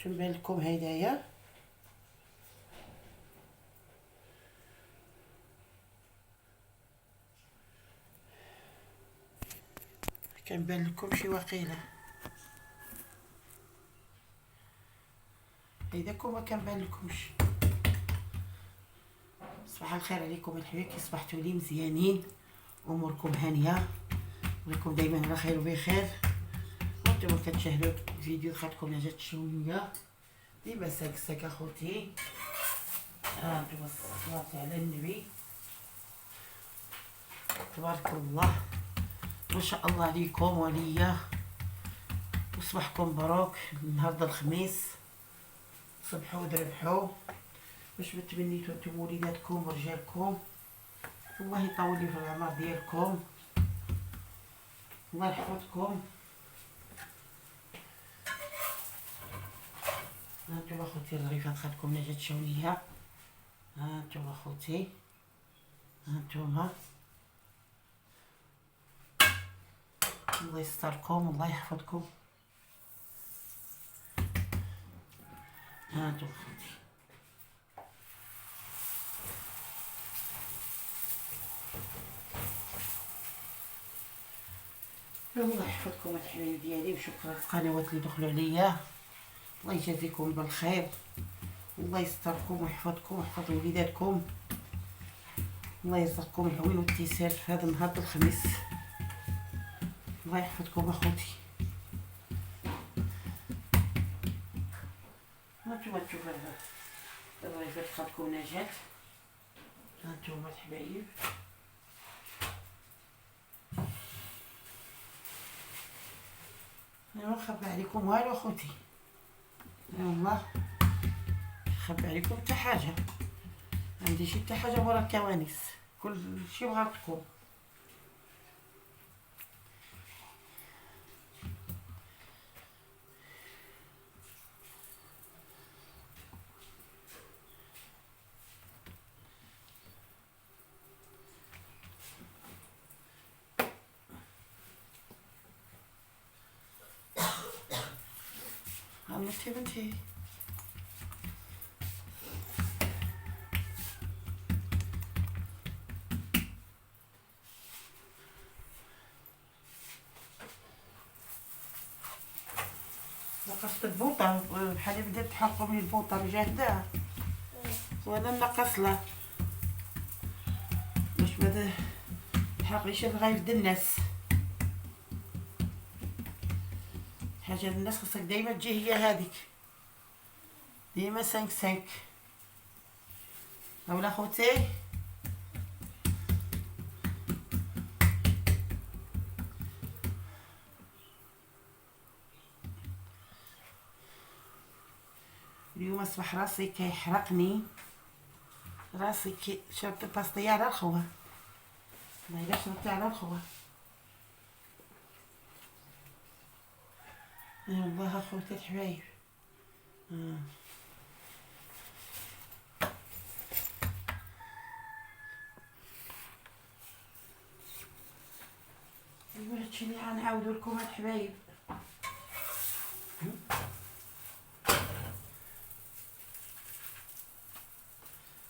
شو نبان لكم هدايا. كنبان لكم شي وقيله هيداكم ما كنبان لكمش. صباح الخير عليكم الحبايب، كي صبحتوا لي مزيانين، اموركم هانيه، نراكم دائما على خير وبخير. وانتم كتشاهدوا الفيديو خاطركم عجبت شويه ديما ساك اخوتي. انتم الصلاه على النبي، تبارك الله ما شاء الله عليكم وليا، وصباحكم مبروك. النهارده الخميس، صبحوا ودربحوا باش ما تمنيتوا نتوما وليداتكم ورجالكم. الله يطول لي في العمر ديالكم، الله يحفظكم. هانتوما اخوتي الظريفات خالكم نجات شويه، هانتوما اخوتي، هانتوما الله يستركم والله يحفظكم. هانتوما اخوتي الله يحفظكم الحبايب ديالي، وشكرا للقنوات اللي دخلوا عليا، الله يجازيكم بالخير، الله يستركم ويحفظكم ويحفظ وليداتكم، الله يرزقكم العون والتيسير في هذا النهار الخميس. الله يحفظكم اخوتي. هانتوما تشوفوا الضيفات خالكم نجاة، هانتوما الحبايب، انا ما نخبي عليكم والو اخوتي، والله نخبي عليكم حتى حاجه، عندي شي حتى حاجه ورا الكواليس، كل شي بغاتكم. عمتي بنتي نقصت البوطه، بحال بدات تحرقوا من البوطه مجهده، وانا نقص له باش ما تحرقليش الغايب د الناس. حاجه الناس خاصك دايما تجي هي هذيك، ديما 5 اولا خوتي. اليوم اصبح راسي كيحرقني، راسي كي شربت الباستية على الخوة، ما الا شربت على الخوة. والله اخوتي الحبايب، ايوا هادشي اللي غنعاودو لكم الحبايب.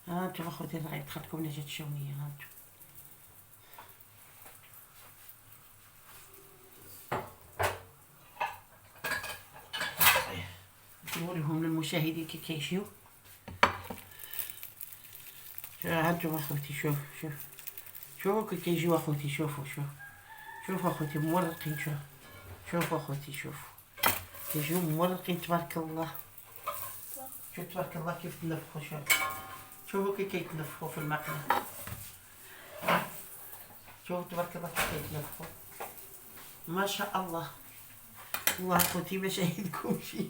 هانتوما اخوتي الغايب دخلتكم نجات شويه، هانتوما نوريهم للمشاهدين كي كيمشيو. هانتوما اخوتي شوفوا كي كيجيو اخوتي، شوفوا اخوتي مورقين، شوفوا اخوتي، كيجيو مورقين تبارك الله. شوف تبارك الله كيف تنفخوا، شوفوا كي كيتنفخوا في المقله، شوفوا تبارك الله كيف كيتنفخوا، ما شاء الله. الله اخوتي ما شاهدكمشي.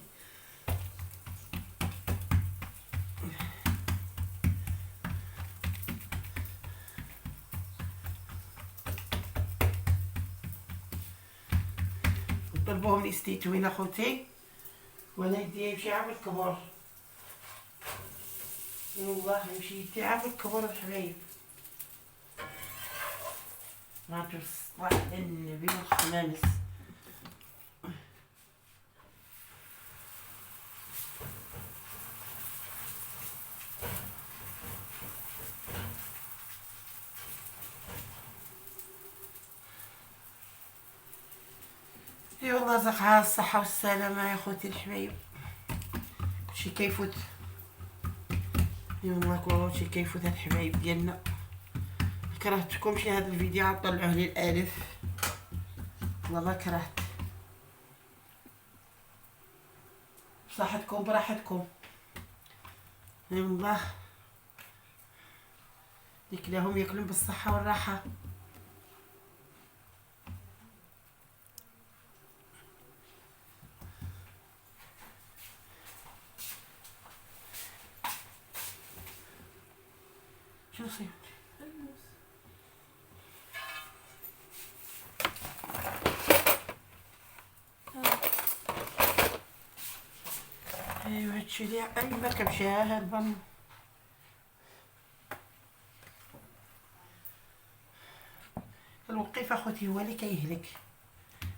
طلبوهم يستيتوين اخوتي، وانا يدي يمشي عام الكبر، والله يمشي يدي عام الكبر الحبايب. هاتو الصلاة على النبي والخمامس. اي والله رزقها الصحة والسلامة يا خوتي الحبايب. كلشي كيفوت. اي والله كلشي كيفوت هاد الحبايب ديالنا. كرهتكمشي هاد الفيديو عاد طلعوه لي الالف. والله ما كرهت. بصحتكم براحتكم. اي والله ياكلهم ياكلون بالصحة والراحة. شنو صيفت؟ ايوا هادشي لي اي ما كمشيها هربان. الوقيف اخوتي هو اللي كيهلك.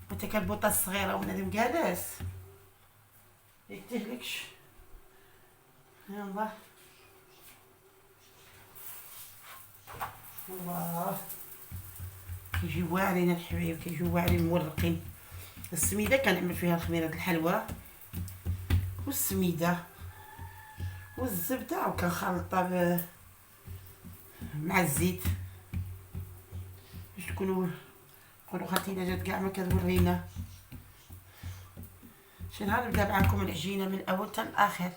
وانت كالبوطه الصغيره وبنادم جالس يتهلكش. يلا الله كيجيو واعرين الحبايب، كيجيو واعرين مورقين. السميده كنعمل فيها الخميره د الحلوى والسميده والزبده وكنخلطها مع الزيت باش تكونوا خالتي الا جات كاع ما كتورينا. شي نهار نبدا معاكم العجينه من الاول حتى الاخر.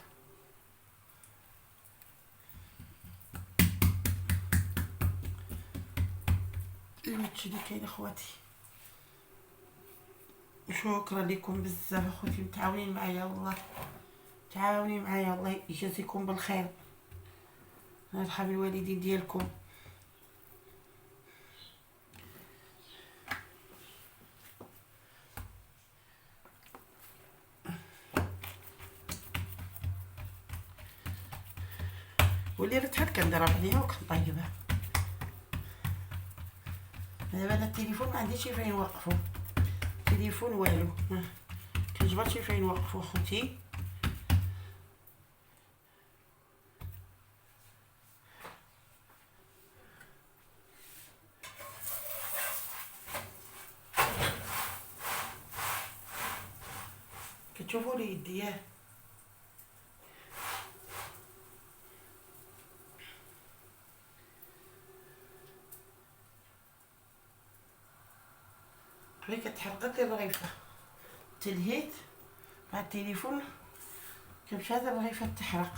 هادشي اللي كاين اخواتي. شكرا لكم بزاف اخوتي متعاونين معايا والله، تعاوني معايا. الله يجازيكم بالخير. يرحم الوالدين ديالكم. واللي رتحت كنضرب عليها وكنطيبها. دابا انا التليفون ما عنديش فين نوقفو، التليفون والو كنجبرش فين نوقفو اخوتي. كتشوفوا لي يدي ياه. غير كتحرقت لي الرغيفه، تلهيت مع التليفون كمشات الرغيفه تحرق.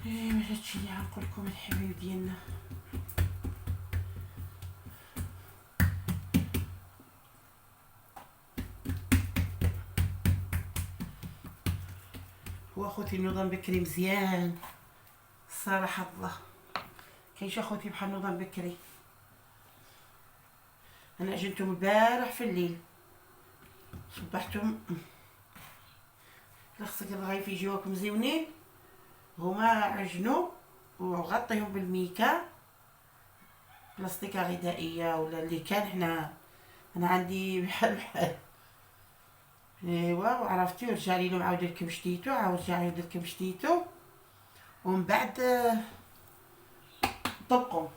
ايوا هادشي اللي غنقول لكم الحبايب ديالنا. هو اخوتي النوضه بكري مزيان صراحه الله. كاينش اخوتي بحال النوضه بكري. انا عجنتهم البارح في الليل، صبحتهم. خصك الرغيف يجيوك مزيونين، هما عجنوا وغطيهم بالميكا بلاستيكه غذائيه ولا اللي كان. انا عندي بحال ايوا وعرفتي. ورجع لي لهم عاود لكم شتيتو، عاود رجع عاود لكم شتيتو، ومن بعد طبقهم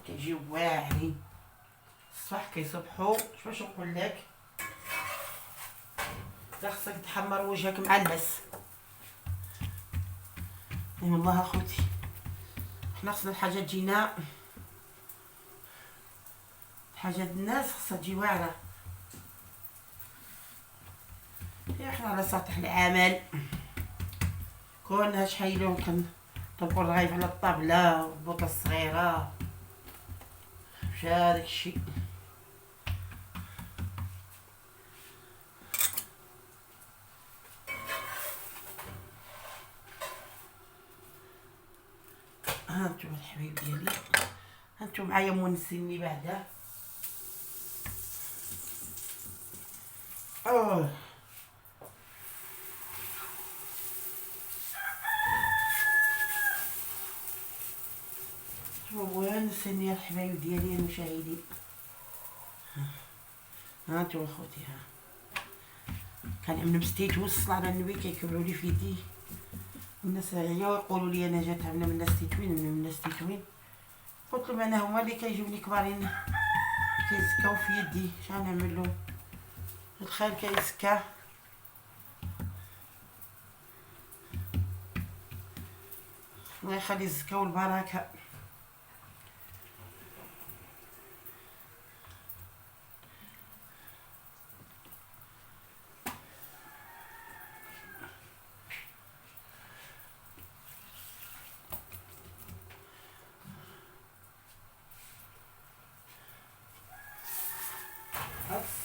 كيجيو واعرين. الصباح كيصبحوا باش نقول لك، خصك تحمر وجهك مع الناس. اي والله اخوتي حنا خصنا الحاجه تجينا، حاجه الناس خصها تجي واعره. حنا على سطح العمل كلنا شحيلون كنطبقوا الرغيف على الطابله والبوطه الصغيره مشى هذاك الشيء. هانتوما الحبايب ديالي، هانتوما معايا مونسيني بعدا. ونسني الحبايب ديالي المشاهدين. هانتوما اخوتي ها كنعمل بستيت وصل على النبي كيكبروا لي في يدي. الناس يقولوا لي انا جات عامله من الناس تيتوين من الناس تيتوين. قلت لهم انا هما اللي كيجيوني كبارين كيزكاو في يدي، شنو نعمل لهم؟ الخير كيزكى. الله يخلي الزكا والبركه.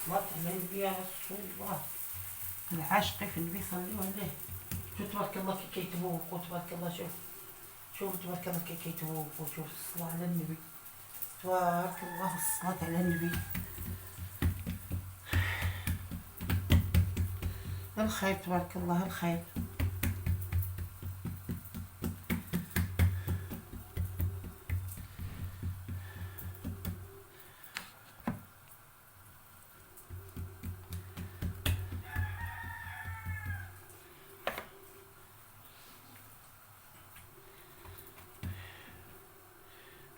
الصلاة على النبي يا رسول الله، العاشق في النبي صلوا عليه. شوف تبارك الله كي كيتبوقوا، تبارك الله. شوف تبارك الله كي كيتبوقوا. شوف الصلاة على النبي، تبارك الله، الصلاة على النبي. الخير تبارك الله، الخير.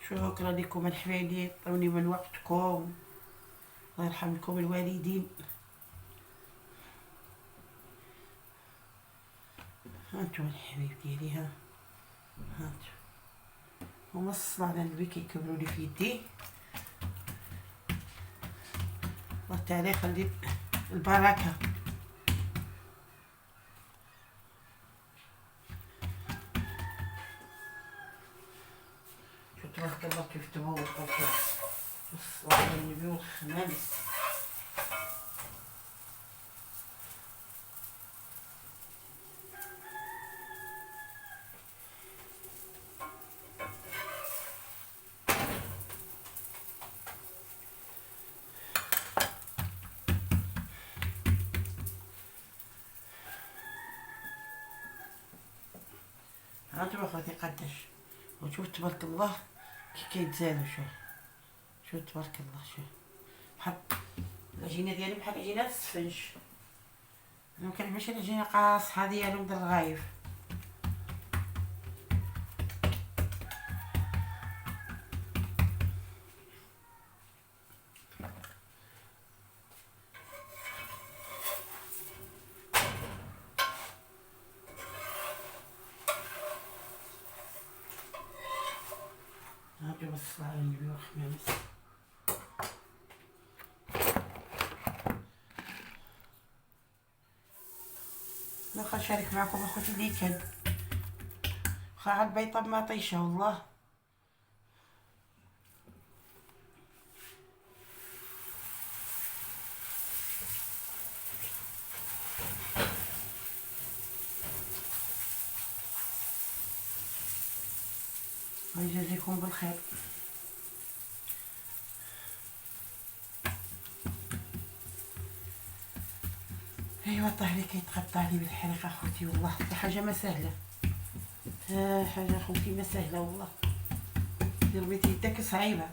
شكرا لكم الحبايبي، عطوني من وقتكم، الله يرحم لكم الوالدين. هانتو الحبايب ديالي، هانتو هما الصلاة على النبي كيكبروا لي في يدي. الله تعالى يخلي البركة. شوف تبارك الله كيف تبوقوا. الصلاة على النبي والخمامس. هانتو اخواتي قداش، وشوف تبارك الله كي كيتزادوا. شوف تبارك الله. شوف بحال العجينه ديالي، بحال عجينه السفنج. انا مكنحبش العجينه قاصحه ديالهم د الغايف. هانتو الصلاة على النبي والخمامس. نبقى نشارك معكم اخوتي اللي كان خا على البيضه ما طيشه والله. الله يجازيكم بالخير. ايوا طهري كيتقطع لي بالحريق اخوتي والله، حاجه ما سهله. حاجه اخوتي ما سهله والله. ضربتي يدك صعيبه،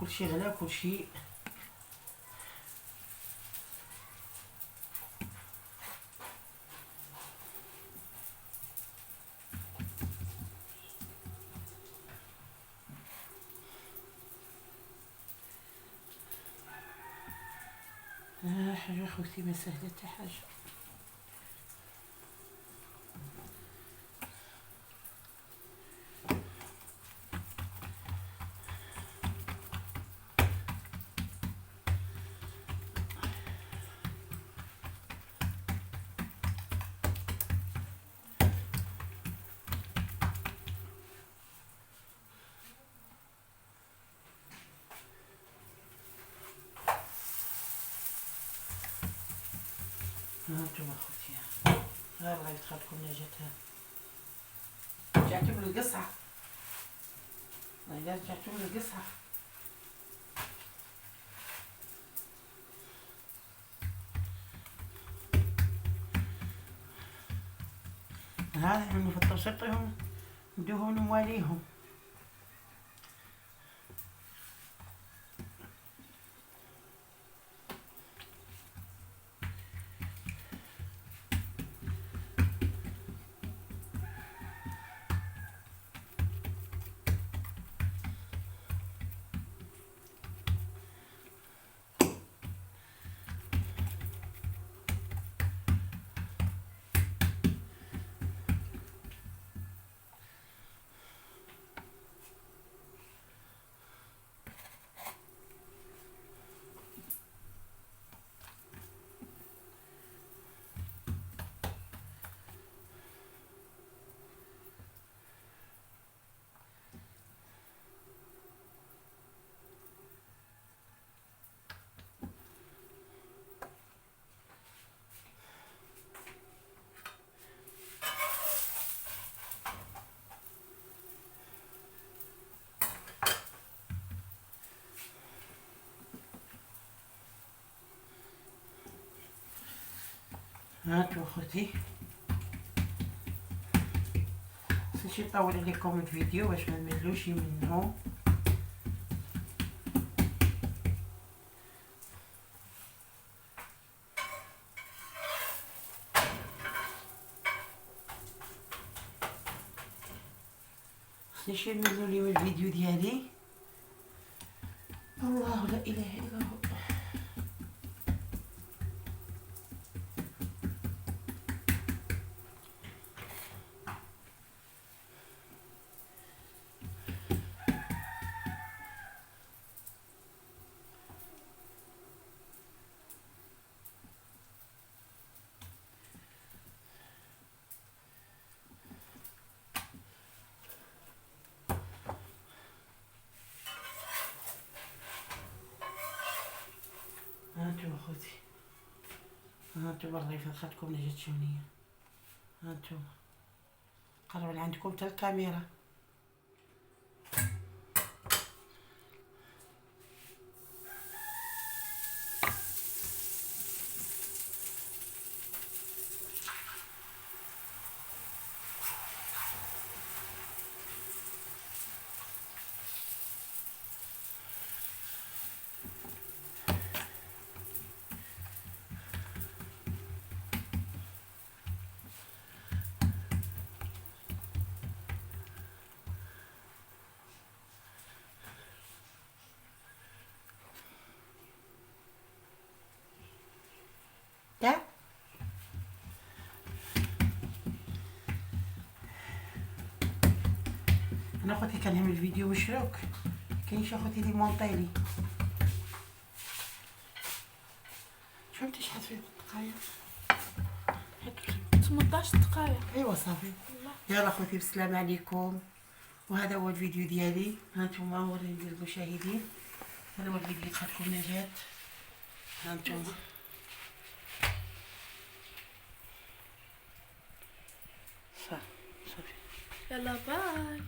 كلشي غلا كلشي. حاجه اخوتي ما سهله حتى حاجه. هانتوما اخوتي، الله يدخلكم نجاتها. رجعتو للقصعه، والله رجعتو للقصعه. هذا من في التوسطهم ندوهم نواليهم. هانتو اخوتي، ماشي نطول عليكم الفيديو باش ما نملوش منه. خصنيش يملوا لي من الفيديو ديالي. الله لا اله الا هو. هانتوما اخوتي، هانتوما الريفة خدكم نجات شونية. هانتوما قرب عندكم تا الكاميرا. تا انا اخوتي كنهم الفيديو مشروك، كاينش اخوتي لي مونطيلي. شحال تشحال فيه الدقايق؟ 18 دقيقة. ايوا صافي. يلا اخوتي بالسلامة عليكم، وهذا هو الفيديو ديالي. هانتوما وريني للمشاهدين، هذا هو الفيديو اللي خدكم نجاة. هانتوما صافي. يلا باي.